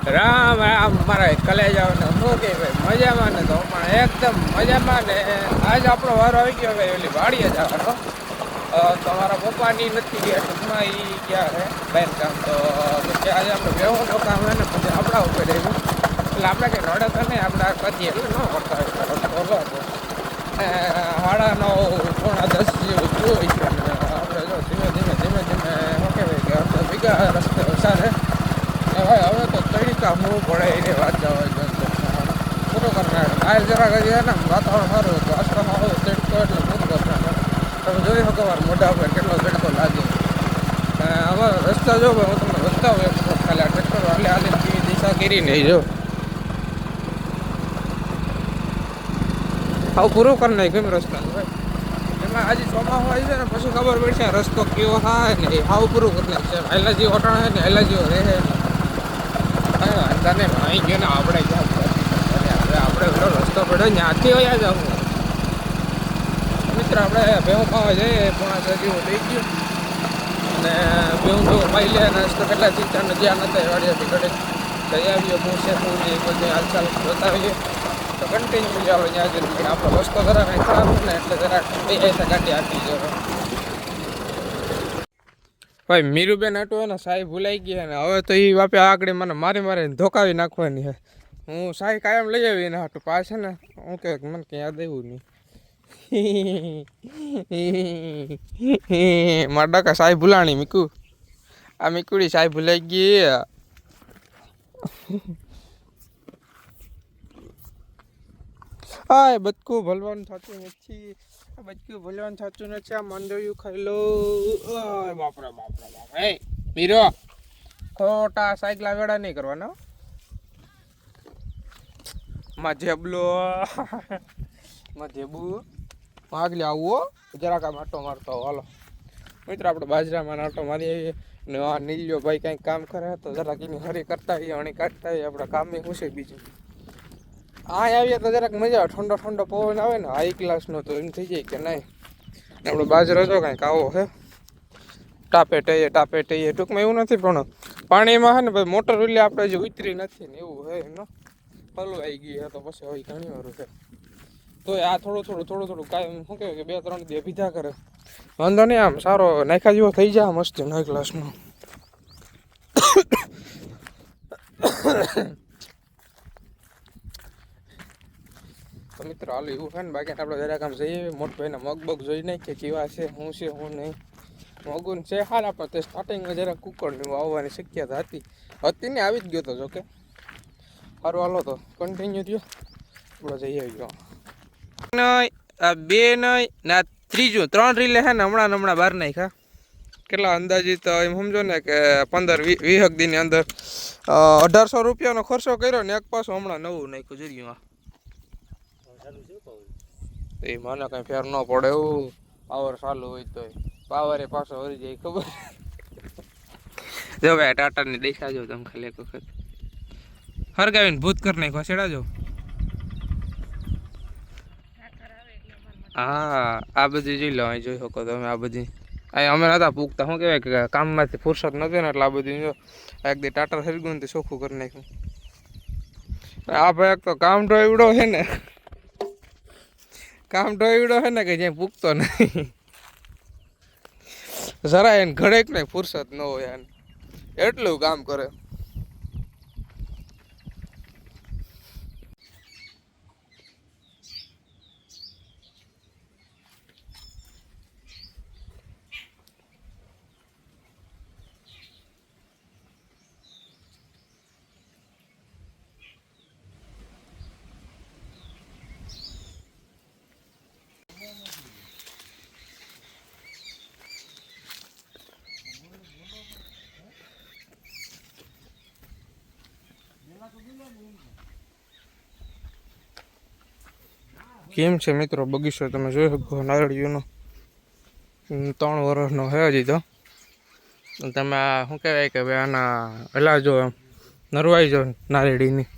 રામ રામ મારા કલેજાઓને શું કે ભાઈ મજામાં ને તો પણ એકદમ મજામાં ને આજ આપણો વારો આવી ગયો ભાઈ ઓલી વાડીએ જવાનો તમારા પપ્પાની નથી ગયા ટૂંકમાં એ ગયા છે બેન કામ તો પછી આજે આપણે બેહું તો કામ હોય ને પછી આપણા ઉપર રહ્યું એટલે આપણે કંઈ નડે તો નહીં આપણે કદી એટલે ન કરતા હોય સાડા 9 પોણા 10 જેવું જોઈ છે આપણે જો ધીમે ધીમે ધીમે ધીમે શું કહેવાય કે આપણે બીજા રસ્તે વસારે ભાઈ હવે તો તરીકા હું પડે એને વાત જવા પૂરો કરનાર બહાર જરાક હજી ને વાતાવરણ સારું હતું આસપાસમાં આવો તડકો એટલે પૂરો કરનાર તમે જોઈ શકો વાર મોઢા ઉપર કેટલો તડકો લાગે અમારો રસ્તા જો હું તમને બતાવું એક ખાલી આ ટ્રેક્ટર હાલે હાલે કેવી દિશા કરી નહીં જો આવું પૂરો કરી નાખ્યું એમ રસ્તા ભાઈ એમાં આજે ચોમાસું આવી છે ને પછી ખબર પડશે રસ્તો કેવો થાય ને એ આવું પૂરું કરી નાખશે પહેલાં જે ઓટાણા છે ને પહેલાં જેવો રહે વાંધા નહીં અહીં ગયો ને આપણે ક્યાં હવે આપણે પેલો રસ્તો પડ્યો ત્યાંથી વયા જવું મિત્ર આપણે ભેહું ખાવા જઈએ પોણા 6 જેવું થઈ ગયું અને ભેહું જેવું ખાઈ લે રસ્તો કેટલા ચિંતાને જ્યાં નતા વાડીયાથી ઘડે જઈ આવીએ પૂછે પૂરી બધી હાલચાલ બતાવીએ તો કન્ટિન્યુ ચાલો ત્યાં જઈને આપણો રસ્તો જરાક કંઈ ખરાબ ને એટલે જરાક બે જાય ગાડી આપી જવો ભાઈ મીરુબેન આટું ને સાઈ ભૂલાઈ ગયા ને હવે તો એ બાપે આગળ મને મારીને ધોકાવી નાખવાની છે હું સાઈ કાયમ લઈ આવી ને હાટું પાછે ને હું કે મને કંઈ યાદ આવ્યું નહીં મારા ડકા સાઈ ભૂલાણી મીકુ આ મીકુડી સાઈ ભૂલાઈ ગઈ હા બચકું ભલવાનું થતું નથી બચકું ભલવાનું થતું નથી આ મંડળિયું ખાઈ લો બાપરે બાપરે બાપ હે મીરો ખોટા સાયકલા વેડા નહીં કરવાના જેબલો જેબુ આગલે આવો જરાક આમ આટો મારતો હાલો મિત્ર આપણે બાજરામાં આટો મારી આવીએ ને આ નીલ્યો ભાઈ કંઈક કામ કરે તો જરાક એની હરી કરતા આવીએ અણી કાઢતા આવીએ આપણે કામની શું છે બીજું આ આવીએ તો જરાક મજા આવે ઠંડો ઠંડો પવન આવે ને હાઈ ક્લાસનો તો એમ થઈ જાય કે નહીં આપણો બાજરો જો કાંઈક આવો છે ટાપે ટઈએ ટૂંકમાં એવું નથી પણ પાણીમાં છે ને ભાઈ મોટર એટલે આપણે જે ઉતરી નથી ને એવું છે એનો હલવાઈ ગઈ છે તો પછી હવે ઘણી વાર છે તો આ થોડું કાંઈ શું કહેવાય કે 2-3 દી પીધા કરે વાંધો નહીં આમ સારો નાખ્યા જેવો થઈ જાય મસ્ત હાઈ ક્લાસનો તો મિત્રો હાલ એવું છે ને બાકી આપણે જરાક આમ જઈએ મોટભાઈના મગબગ જોઈ નાખીએ કેવા છે શું છે શું નહીં મગુન છે હાલ આપણે તે સ્ટાર્ટિંગમાં જરાક કુકરને આવવાની શક્યતા હતી ને આવી જ ગયો તો જોકે સારું હાલો તો કન્ટિન્યુ થયો આપણે જઈ આવ્યો નહીં આ 2 નહીં ના ત્રીજું 3 રીલે છે ને હમણાં બહાર નાખ્યા કેટલા અંદાજિત એમ સમજો ને કે 15-20 દીની અંદર 1800 રૂપિયાનો ખર્ચો કર્યો ને એક પાછું હમણાં નવું નાખ્યું જરીમાં એ મને કઈ ફેર ન પડે એવું પાવર ચાલુ હોય તો પાવર પાછો વળી જાય ખબર જો ભાઈ ટાટાની દેખા જો તમે ખાલી એક વખત હરગાવીને ભૂત કરી નાખો છેડા હા આ બધી જોઈ લો અહીં જોઈ શકો તમે આ બધી અહીં અમે નતા પૂગતા શું કહેવાય કે કામમાંથી ફુરસત નથી ને એટલે આ બધી જો એક દી ટાટર હરગું ને ચોખ્ખું કરી નાખ્યું આ ભાઈ એક તો કામ ડોયવડો છે ને કે જ્યાં પૂગતો નહીં જરા એને ઘડેક ને ફુરસત ન હોય એને એટલું કામ કરે કેમ છે મિત્રો બગીચો તમે જોઈ શકો નારળીઓનો 3 વર્ષનો છે હજી તો તમે આ શું કહેવાય કે ભાઈ આના હલા જો નરવાઈ જો નારેડીની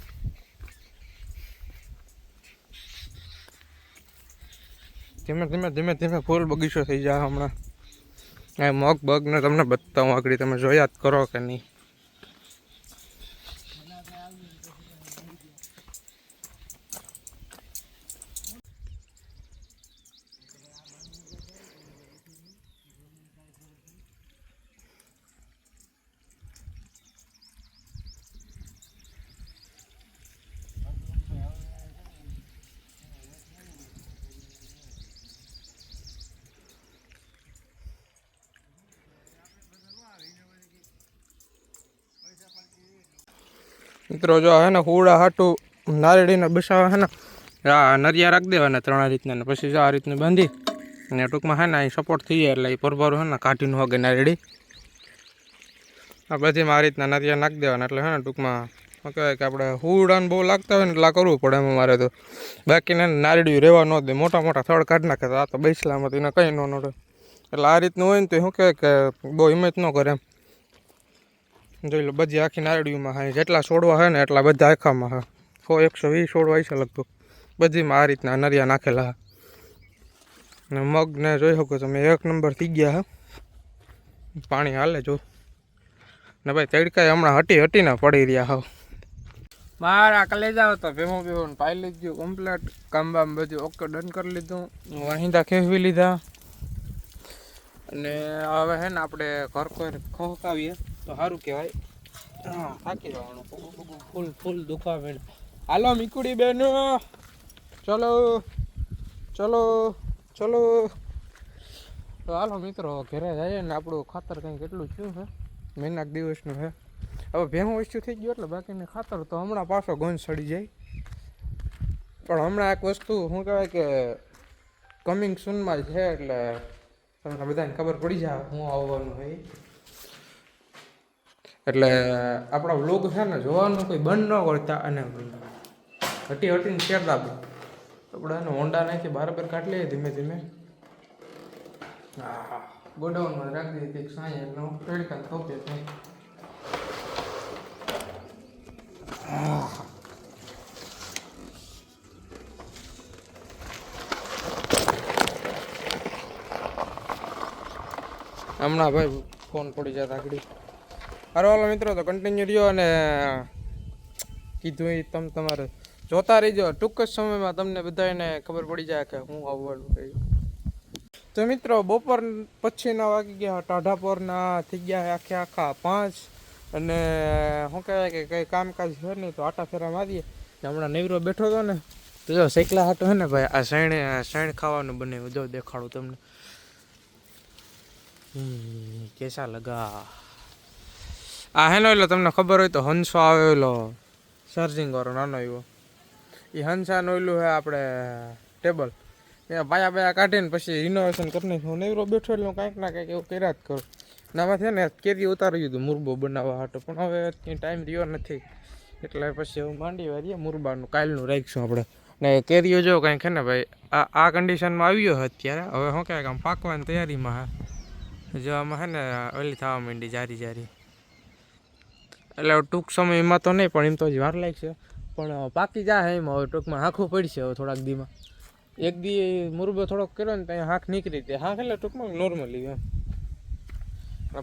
ધીમે ધીમે ધીમે ધીમે ફૂલ બગીચો થઈ જાય હમણાં. એ મગ બગને તમને બતાવું આગળ, તમે જોયા જ કરો કે નહીં. મિત્રો જો હે ને હુડા હાટું નારળીને બસાવા હે ને આ નરિયા રાખી દેવાના 3 રીતના ને પછી જો આ રીતનું બાંધી અને ટૂંકમાં હે ને અહીં સપોર્ટ થઈ જાય એટલે એ પરભારું હે ને કાઢીને હોગે નારળી આ બધીમાં આ રીતના નરિયા નાખી દેવાના એટલે હે ને ટૂંકમાં શું કહેવાય કે આપણે હુડાને બહુ લાગતા હોય ને એટલા કરવું પડે એમ અમારે તો બાકીને નારળિયું રહેવા ન દે મોટા મોટા થડ કાઢી નાખે તો આ તો બેસલામાં એને કંઈ ન નડે એટલે આ રીતનું હોય ને તો શું કહેવાય કે બહુ હિંમત ન કરે એમ જોઈ લો બધી આખી નારળીઓમાં હા જેટલા છોડવા હોય ને એટલા બધા આખામાં હા 120 છોડવા છે લગભગ બધીમાં આ રીતના નરિયા નાખેલા હા ને મગ ને જોઈ શકો તમે 1 નંબર થઈ ગયા હા પાણી હાલે જો ને ભાઈ તડકાએ હમણાં હટીને પડી રહ્યા હા મારા કલેજા તો ભેમો પાઈ લીધું કમ્પ્લેટ કામ બામ બધું ઓકે ડન કરી લીધું વાહિંદા ખેંચવી લીધા અને હવે હે ને આપણે ઘર કોઈ ખોકાવીએ તો સારું કહેવાય હા થાકી જવાનું ફૂલ દુખાવે હાલો મીકુડી બેન ચલો ચલો ચલો તો હાલો મિત્રો ઘરે જઈએ ને આપણું ખાતર કંઈ કેટલું થયું છે મહિના દિવસનું છે હવે ભેહું વસ્તુ થઈ ગયું એટલે બાકીને ખાતર તો હમણાં પાછો ગંજ સડી જાય પણ હમણાં એક વસ્તુ શું કહેવાય કે કમિંગ સૂનમાં છે એટલે તમને બધાને ખબર પડી જાય હું આવવાનું હોય એટલે આપણા વ્લોગ છે ને જોવાનું કોઈ બંધ ન કરતા અને હટીને શેરતા આપણે એને હોન્ડા નાખી બરાબર કાઢી લઈએ ધીમે ધીમે હા ગોડાઉનમાં રાખી દીધી સાંઈ એટલે તડકા ખોપે નહીં હમણાં ભાઈ ફોન પડી જતા આગળ હારો હાલો મિત્રો તો કન્ટિન્યુ રહ્યો અને કીધું એ તમે તમારે જોતા રહીજો ટૂંક જ સમયમાં તમને બધાને ખબર પડી જાય કે હું આવવાનું કહ્યું તો મિત્રો બપોર પછીના વાગી ગયા ટાઢાપોરના થઈ ગયા આખા 5 અને શું કહેવાય કે કંઈ કામકાજ છે નહીં તો આટા ફેરા મારીએ હમણાં નેવરો બેઠો હતો ને તો જો શેકલા હાટો હે ને ભાઈ આ શેણ ખાવાનું બનાવ્યું જો દેખાડું તમને કેસા લગા આ હેનો એટલે તમને ખબર હોય તો હંસો આવેલો ચાર્જિંગ વાળો નાનો એવો એ હંસાનો એલું હે આપણે ટેબલ ત્યાં બાયા કાઢીને પછી રિનોવેશન કરી નાખ્યું નેવરો બેઠો એટલે હું કાંઈક ના કંઈક એવું કર્યા જ કરું નામાં છે ને કેરી ઉતારી દીધું મુરબો બનાવવા હાટો પણ હવે કંઈ ટાઈમ રહ્યો નથી એટલે પછી હું માંડી વારીએ મુરબાનું કાલનું રાખીશું આપણે ને કેરીઓ જો કંઈક છે ને ભાઈ આ કન્ડિશનમાં આવ્યો હોય અત્યારે હવે શું કહેવાય આમ પાકવાની તૈયારીમાં હા જો આમાં છે ને ઓલી થવા માંડી જારી એટલે ટૂંક સમયમાં તો નહીં પણ એમ તો વાર લાગશે પણ પાકી જાય એમાં હવે ટૂંકમાં હાંખવું પડશે હવે થોડાક દીમાં એક દી મુરબો થોડોક કર્યો ને ત્યાં હાંખ નીકળી દે હાંખ એટલે ટૂંકમાં નોર્મલી એમ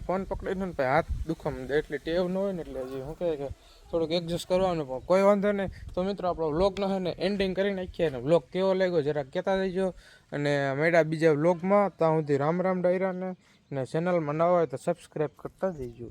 ફોન પકડીને ને ભાઈ હાથ દુખવા માંડે એટલે ટેવ ન હોય ને એટલે હજી શું કહે કે થોડુંક એડજસ્ટ કરવાનું પણ કોઈ વાંધો નહીં તો મિત્રો આપણો વ્લોગનો છે ને એન્ડિંગ કરી નાખીએ ને વ્લોગ કેવો લાગ્યો જરાક કહેતા દેજો અને મળ્યા બીજા વ્લોગમાં ત્યાં સુધી રામ રામ ડાયરાને ને ચેનલમાં નવા હોય તો સબસ્ક્રાઈબ કરતા જઈજો